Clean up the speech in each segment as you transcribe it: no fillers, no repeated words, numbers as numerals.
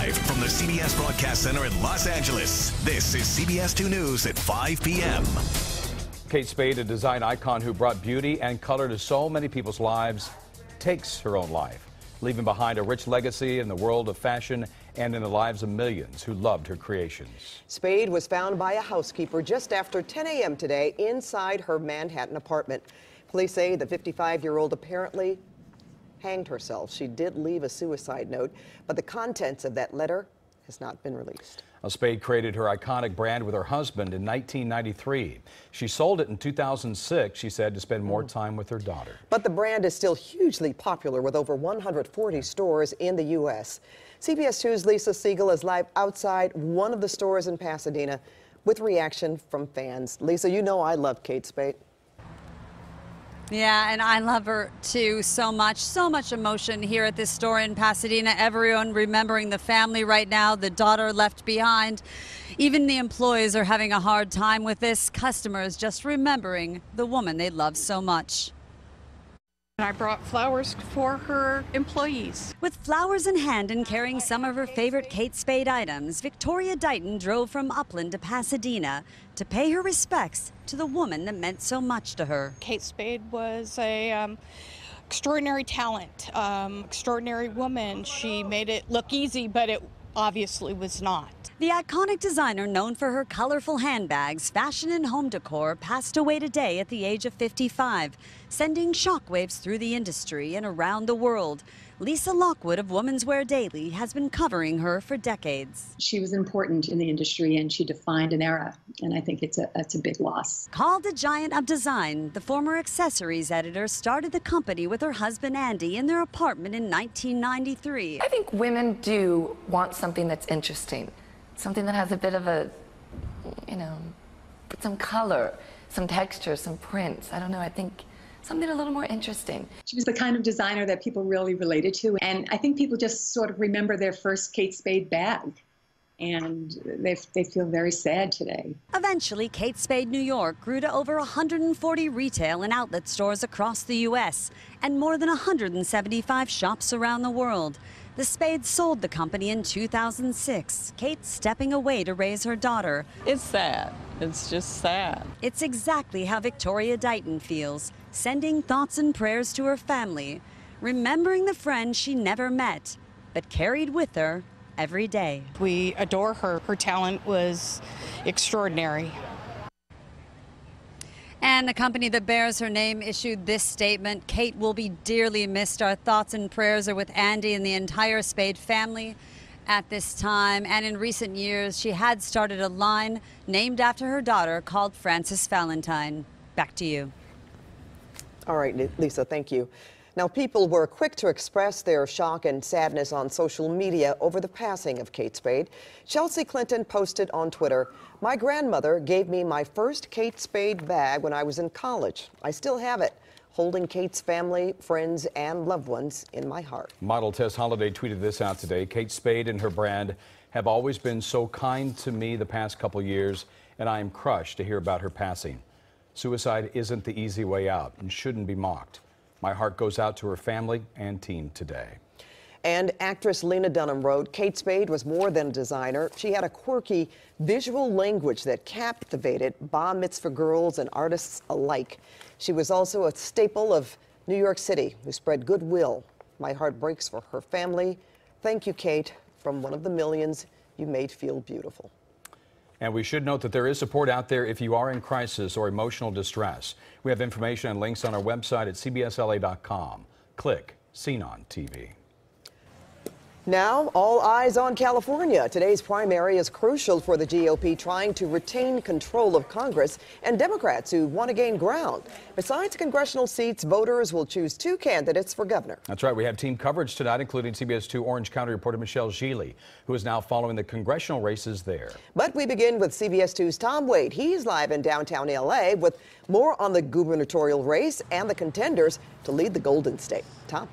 Live from the CBS Broadcast Center in Los Angeles, this is CBS2 News at 5 p.m. Kate Spade, a design icon who brought beauty and color to so many people's lives, takes her own life, leaving behind a rich legacy in the world of fashion and in the lives of millions who loved her creations. Spade was found by a housekeeper just after 10 a.m. today inside her Manhattan apartment. Police say the 55-year-old apparently hanged herself. She did leave a suicide note, but the contents of that letter has not been released. Spade created her iconic brand with her husband in 1993. She sold it in 2006, she said, to spend more time with her daughter. But the brand is still hugely popular with over 140 stores in the U.S. CBS 2's Lisa Siegel is live outside one of the stores in Pasadena with reaction from fans. Lisa, you know I love Kate Spade. Yeah, and I love her too so much emotion here at this store in Pasadena. Everyone remembering the family right now, the daughter left behind. Even the employees are having a hard time with this. Customers just remembering the woman they love so much. I brought flowers for her employees. With flowers in hand and carrying some of her favorite Kate Spade items, Victoria Dighton drove from Upland to Pasadena to pay her respects to the woman that meant so much to her. Kate Spade was a extraordinary talent, extraordinary woman. She made it look easy, but it obviously was not. The iconic designer, known for her colorful handbags, fashion and home decor, passed away today at the age of 55, sending shockwaves through the industry and around the world. Lisa Lockwood of Women's Wear Daily has been covering her for decades. She was important in the industry and she defined an era, and I think it's a big loss. Called a giant of design, the former accessories editor started the company with her husband Andy in their apartment in 1993. I think women do want something that's interesting, something that has a bit of a, some color, some texture, some prints. I don't know, I think something a little more interesting. She was the kind of designer that people really related to, and I think people just sort of remember their first Kate Spade bag, and they feel very sad today. Eventually, Kate Spade New York grew to over 140 retail and outlet stores across the U.S. and more than 175 shops around the world. The Spades sold the company in 2006, Kate stepping away to raise her daughter. It's sad. It's just sad. It's exactly how Victoria Dighton feels, sending thoughts and prayers to her family, remembering the friend she never met, but carried with her every day. We adore her. Her talent was extraordinary. And the company that bears her name issued this statement: Kate will be dearly missed. Our thoughts and prayers are with Andy and the entire Spade family at this time. And in recent years, she had started a line named after her daughter called Frances Valentine. Back to you. All right, Lisa, thank you. Now, people were quick to express their shock and sadness on social media over the passing of Kate Spade. Chelsea Clinton posted on Twitter, "My grandmother gave me my first Kate Spade bag when I was in college. I still have it, holding Kate's family, friends, and loved ones in my heart." Model Tess Holliday tweeted this out today. Kate Spade and her brand have always been so kind to me the past couple years, and I am crushed to hear about her passing. Suicide isn't the easy way out and shouldn't be mocked. My heart goes out to her family and team today. And actress Lena Dunham wrote, "Kate Spade was more than a designer. She had a quirky visual language that captivated bar mitzvah girls and artists alike. She was also a staple of New York City who spread goodwill. My heart breaks for her family. Thank you, Kate, from one of the millions you made feel beautiful." And we should note that there is support out there if you are in crisis or emotional distress. We have information and links on our website at cbsla.com. Click Seen on TV. Now, all eyes on California. Today's primary is crucial for the GOP trying to retain control of Congress and Democrats who want to gain ground. Besides congressional seats, voters will choose two candidates for governor. That's right. We have team coverage tonight, including CBS2 Orange County reporter Michelle Gili, who is now following the congressional races there. But we begin with CBS2's Tom Wade. He's live in downtown L.A. with more on the gubernatorial race and the contenders to lead the Golden State. Tom?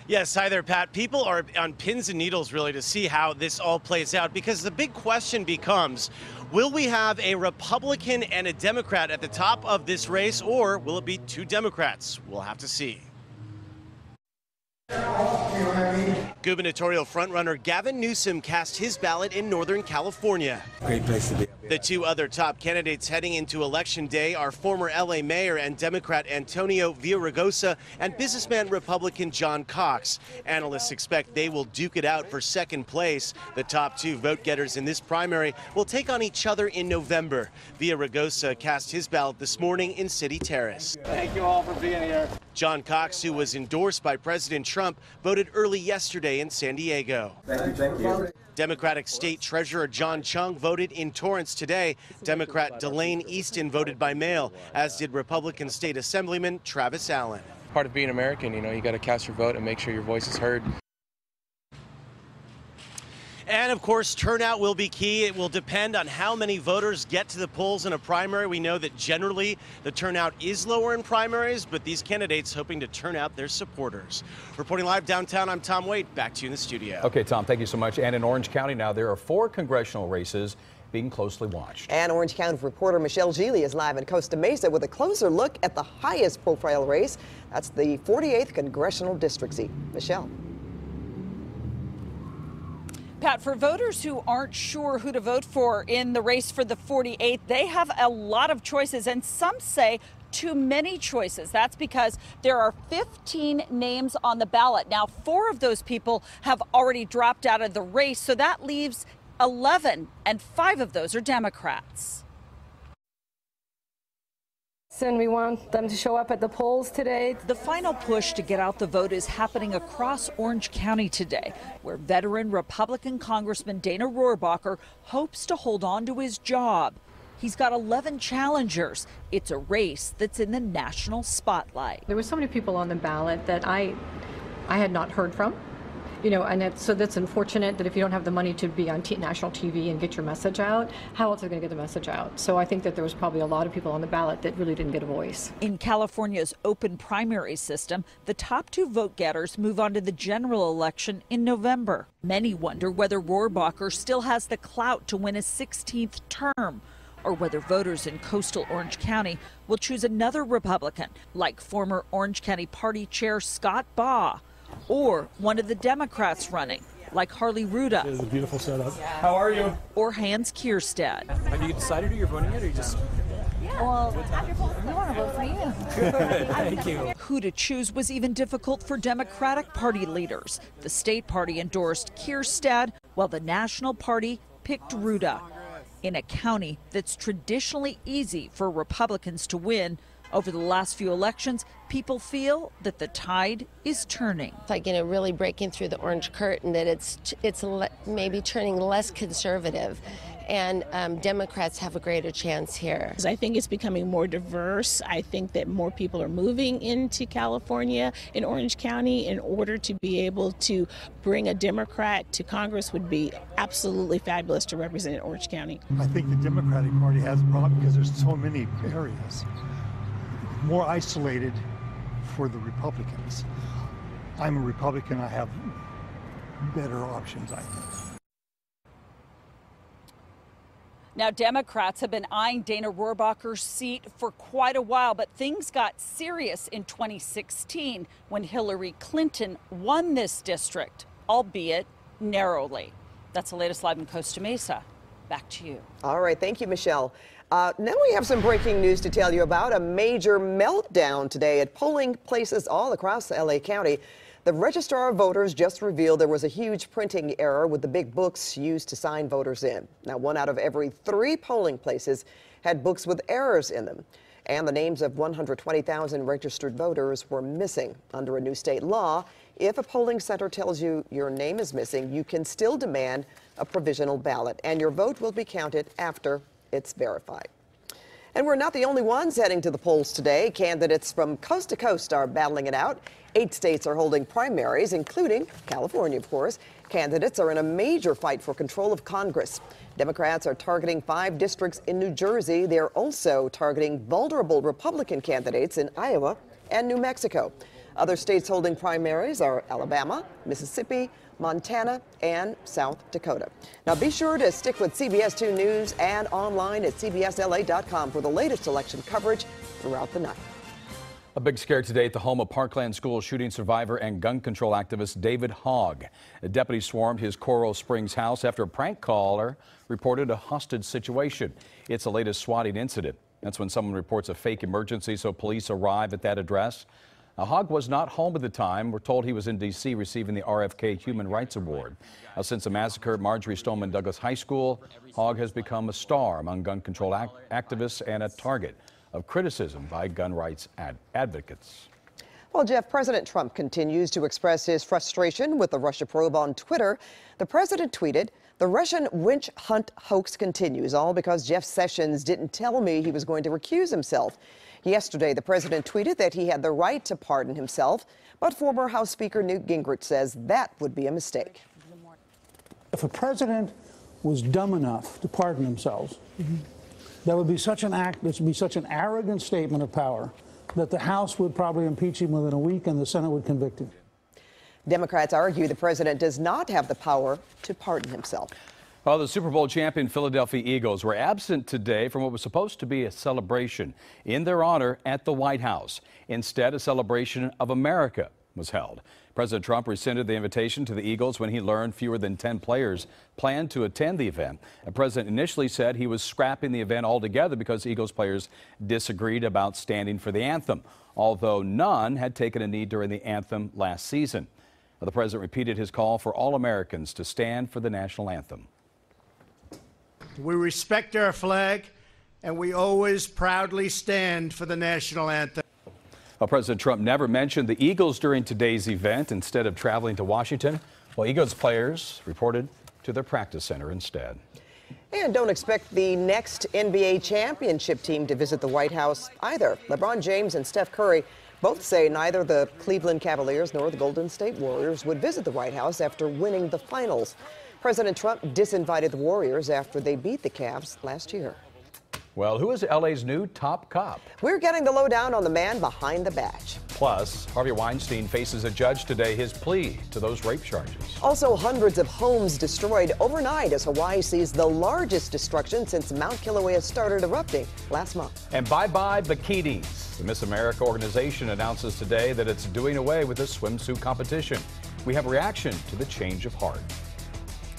Yes, hi there, Pat. People are on pins and needles, really, to see how this all plays out, because the big question becomes, will we have a Republican and a Democrat at the top of this race, or will it be two Democrats? We'll have to see. Gubernatorial frontrunner Gavin Newsom cast his ballot in Northern California. Great place to be. The two other top candidates heading into Election Day are former LA Mayor and Democrat Antonio Villaraigosa and businessman Republican John Cox. Analysts expect they will duke it out for second place. The top two vote getters in this primary will take on each other in November. Villaraigosa cast his ballot this morning in City Terrace. Thank you all for being here. John Cox, who was endorsed by President Trump, voted early yesterday in San Diego. Thank you. Democratic State Treasurer John Chung voted in Torrance today. Democrat Delane Easton voted by mail, as did Republican State Assemblyman Travis Allen. Part of being American, you got to cast your vote and make sure your voice is heard. And of course, turnout will be key. It will depend on how many voters get to the polls in a primary. We know that generally the turnout is lower in primaries, but these candidates hoping to turn out their supporters. Reporting live downtown, I'm Tom Waite. Back to you in the studio. Okay, Tom, thank you so much. And in Orange County now, there are 4 congressional races being closely watched. And Orange County reporter Michelle Gili is live in Costa Mesa with a closer look at the highest profile race. That's the 48th Congressional District seat. Michelle. Pat, for voters who aren't sure who to vote for in the race for the 48th, they have a lot of choices, and some say too many choices. That's because there are 15 names on the ballot. Now, 4 of those people have already dropped out of the race, so that leaves 11, and 5 of those are Democrats. And we want them to show up at the polls today. The final push to get out the vote is happening across Orange County today, where veteran Republican Congressman Dana Rohrabacher hopes to hold on to his job. He's got 11 challengers. It's a race that's in the national spotlight. There were so many people on the ballot that I had not heard from. And so that's unfortunate that if you don't have the money to be on national TV and get your message out, how else are you going to get the message out? So I think that there was probably a lot of people on the ballot that really didn't get a voice. In California's open primary system, the top 2 vote getters move on to the general election in November. Many wonder whether Rohrabacher still has the clout to win a 16th term, or whether voters in coastal Orange County will choose another Republican, like former Orange County Party Chair Scott Baugh, or one of the Democrats running, like Harley Ruda. It is a beautiful setup. How are you? Or Hans Kierstead. Have you decided who you're voting yet, or you just... Well, we want to vote for you. Good, thank you. Who to choose was even difficult for Democratic Party leaders. The state party endorsed Kierstead, while the national party picked Ruda. In a county that's traditionally easy for Republicans to win, over the last few elections, people feel that the tide is turning. It's like, really breaking through the orange curtain, that it's maybe turning less conservative, and Democrats have a greater chance here. I think it's becoming more diverse. I think that more people are moving into California, in Orange County, in order to be able to bring a Democrat to Congress would be absolutely fabulous to represent Orange County. I think the Democratic Party has a problem because there's so many areas more isolated for the Republicans. I'm a Republican. I have better options, I think. Now, Democrats have been eyeing Dana Rohrabacher's seat for quite a while, but things got serious in 2016 when Hillary Clinton won this district, albeit narrowly. That's the latest live in Costa Mesa. Back to you. All right. Thank you, Michelle. Now we have some breaking news to tell you about. A major meltdown today at polling places all across LA County. The Registrar of Voters just revealed there was a huge printing error with the big books used to sign voters in. Now, 1 out of every 3 polling places had books with errors in them. And the names of 120,000 registered voters were missing. Under a new state law, if a polling center tells you your name is missing, you can still demand a provisional ballot, and your vote will be counted after it's verified. And we're not the only ones heading to the polls today. Candidates from coast to coast are battling it out. 8 states are holding primaries, including California, of course. Candidates are in a major fight for control of Congress. Democrats are targeting 5 districts in New Jersey. They're also targeting vulnerable Republican candidates in Iowa and New Mexico. Other states holding primaries are Alabama, Mississippi, Montana, and South Dakota. Now be sure to stick with CBS2 News and online at cbsla.com for the latest election coverage throughout the night. A big scare today at the home of Parkland school shooting survivor and gun control activist David Hogg. A deputy swarmed his Coral Springs house after a prank caller reported a hostage situation. It's the latest swatting incident. That's when someone reports a fake emergency, so police arrive at that address. Now, Hogg was not home at the time. We're told he was in D.C. receiving the RFK Human Rights Award. Now, since the massacre at Marjorie Stoneman Douglas High School, Hogg has become a star among gun control activists and a target of criticism by gun rights advocates. Well, Jeff, President Trump continues to express his frustration with the Russia probe on Twitter. The president tweeted, "The Russian witch hunt hoax continues, all because Jeff Sessions didn't tell me he was going to recuse himself." Yesterday, the president tweeted that he had the right to pardon himself, but former House Speaker Newt Gingrich says that would be a mistake. If a president was dumb enough to pardon himself, that would be such an act, this would be such an arrogant statement of power that the House would probably impeach him within a week and the Senate would convict him. Democrats argue the president does not have the power to pardon himself. Well, the Super Bowl champion Philadelphia Eagles were absent today from what was supposed to be a celebration in their honor at the White House. Instead, a celebration of America was held. President Trump rescinded the invitation to the Eagles when he learned fewer than 10 players planned to attend the event. The president initially said he was scrapping the event altogether because Eagles players disagreed about standing for the anthem, although none had taken a knee during the anthem last season. The president repeated his call for all Americans to stand for the national anthem. We respect our flag, and we always proudly stand for the national anthem. Well, President Trump never mentioned the Eagles during today's event. Instead of traveling to Washington, well, Eagles players reported to their practice center instead. And don't expect the next NBA championship team to visit the White House either. LeBron James and Steph Curry both say neither the Cleveland Cavaliers nor the Golden State Warriors would visit the White House after winning the finals. President Trump disinvited the Warriors after they beat the Cavs last year. Well, who is LA's new top cop? We're getting the lowdown on the man behind the badge. Plus, Harvey Weinstein faces a judge today, his plea to those rape charges. Also, hundreds of homes destroyed overnight as Hawaii sees the largest destruction since Mount Kilauea started erupting last month. And bye-bye bikinis. The Miss America organization announces today that it's doing away with the swimsuit competition. We have a reaction to the change of heart.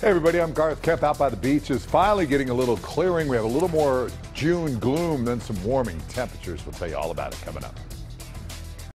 Hey everybody, I'm Garth Kemp. Out by the beach is finally getting a little clearing. We have a little more June gloom than some warming temperatures. We'll tell you all about it coming up.